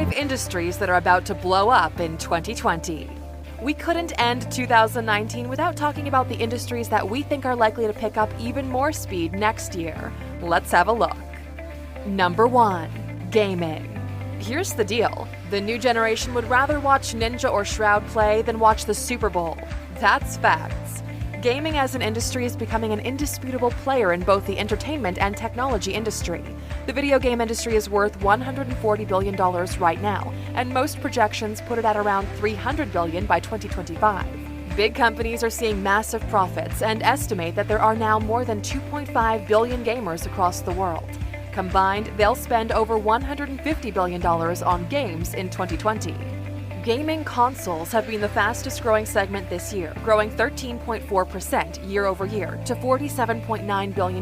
5 industries that are about to blow up in 2020. We couldn't end 2019 without talking about the industries that we think are likely to pick up even more speed next year. Let's have a look. Number 1. Gaming. Here's the deal. The new generation would rather watch Ninja or Shroud play than watch the Super Bowl. That's facts. Gaming as an industry is becoming an indisputable player in both the entertainment and technology industry. The video game industry is worth $140 billion right now, and most projections put it at around $300 billion by 2025. Big companies are seeing massive profits and estimate that there are now more than 2.5 billion gamers across the world. Combined, they'll spend over $150 billion on games in 2020. Gaming consoles have been the fastest growing segment this year, growing 13.4% year over year to $47.9 billion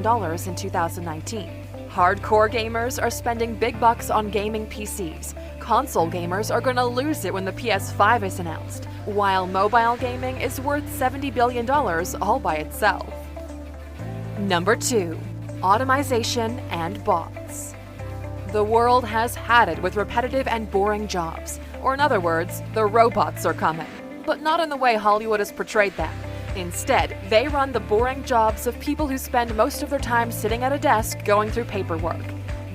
in 2019. Hardcore gamers are spending big bucks on gaming PCs. Console gamers are going to lose it when the PS5 is announced, while mobile gaming is worth $70 billion all by itself. Number 2. Automation and bots. The world has had it with repetitive and boring jobs. Or in other words, the robots are coming. But not in the way Hollywood has portrayed them. Instead, they run the boring jobs of people who spend most of their time sitting at a desk going through paperwork.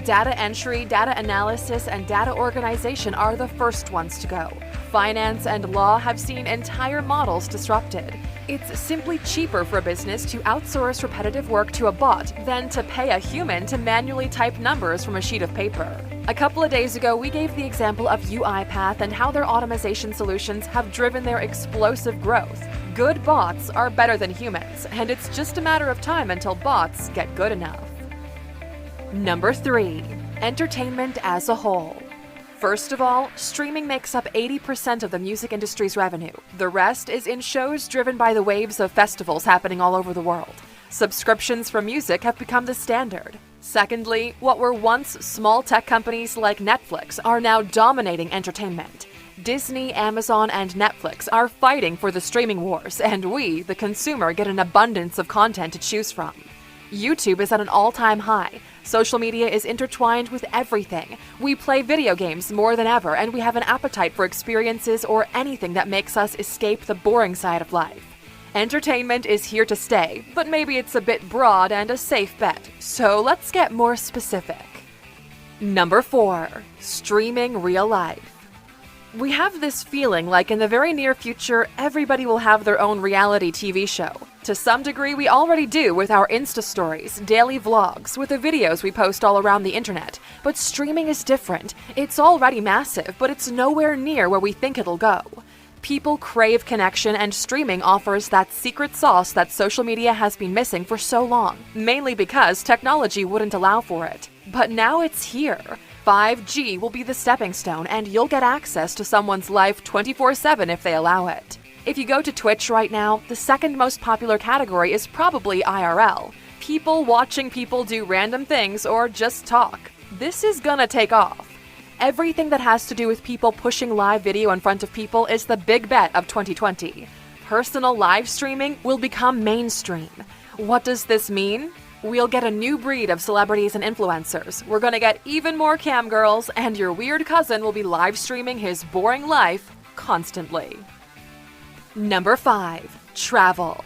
Data entry, data analysis, and data organization are the first ones to go. Finance and law have seen entire models disrupted. It's simply cheaper for a business to outsource repetitive work to a bot than to pay a human to manually type numbers from a sheet of paper. A couple of days ago, we gave the example of UiPath and how their automation solutions have driven their explosive growth. Good bots are better than humans, and it's just a matter of time until bots get good enough. Number 3. Entertainment as a whole. First of all, streaming makes up 80% of the music industry's revenue. The rest is in shows driven by the waves of festivals happening all over the world. Subscriptions for music have become the standard. Secondly, what were once small tech companies like Netflix are now dominating entertainment. Disney, Amazon, and Netflix are fighting for the streaming wars, and we, the consumer, get an abundance of content to choose from. YouTube is at an all-time high. Social media is intertwined with everything. We play video games more than ever, and we have an appetite for experiences or anything that makes us escape the boring side of life. Entertainment is here to stay, but maybe it's a bit broad and a safe bet, so let's get more specific. Number 4. Streaming real life. We have this feeling like in the very near future, everybody will have their own reality TV show. To some degree, we already do with our Insta stories, daily vlogs, with the videos we post all around the internet. But streaming is different. It's already massive, but it's nowhere near where we think it'll go. People crave connection, and streaming offers that secret sauce that social media has been missing for so long, mainly because technology wouldn't allow for it. But now it's here. 5G will be the stepping stone, and you'll get access to someone's life 24/7 if they allow it. If you go to Twitch right now, the second most popular category is probably IRL. People watching people do random things or just talk. This is gonna take off. Everything that has to do with people pushing live video in front of people is the big bet of 2020. Personal live streaming will become mainstream. What does this mean? We'll get a new breed of celebrities and influencers. We're gonna get even more cam girls, and your weird cousin will be live streaming his boring life constantly. Number 5. Travel.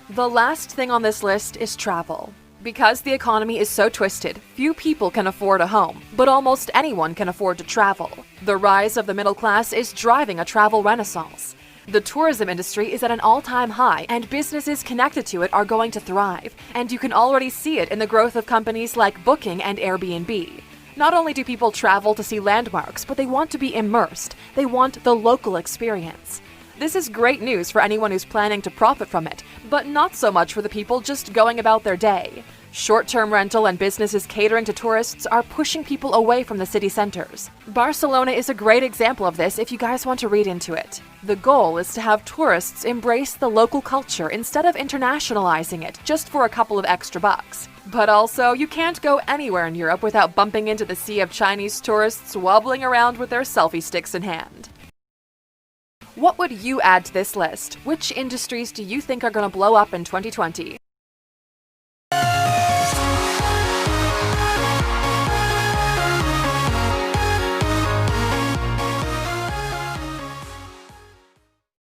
The last thing on this list is travel. Because the economy is so twisted, few people can afford a home, but almost anyone can afford to travel. The rise of the middle class is driving a travel renaissance. The tourism industry is at an all-time high, and businesses connected to it are going to thrive, and you can already see it in the growth of companies like Booking and Airbnb. Not only do people travel to see landmarks, but they want to be immersed. They want the local experience. This is great news for anyone who's planning to profit from it, but not so much for the people just going about their day. Short-term rental and businesses catering to tourists are pushing people away from the city centers. Barcelona is a great example of this if you guys want to read into it. The goal is to have tourists embrace the local culture instead of internationalizing it just for a couple of extra bucks. But also, you can't go anywhere in Europe without bumping into the sea of Chinese tourists wobbling around with their selfie sticks in hand. What would you add to this list? Which industries do you think are going to blow up in 2020?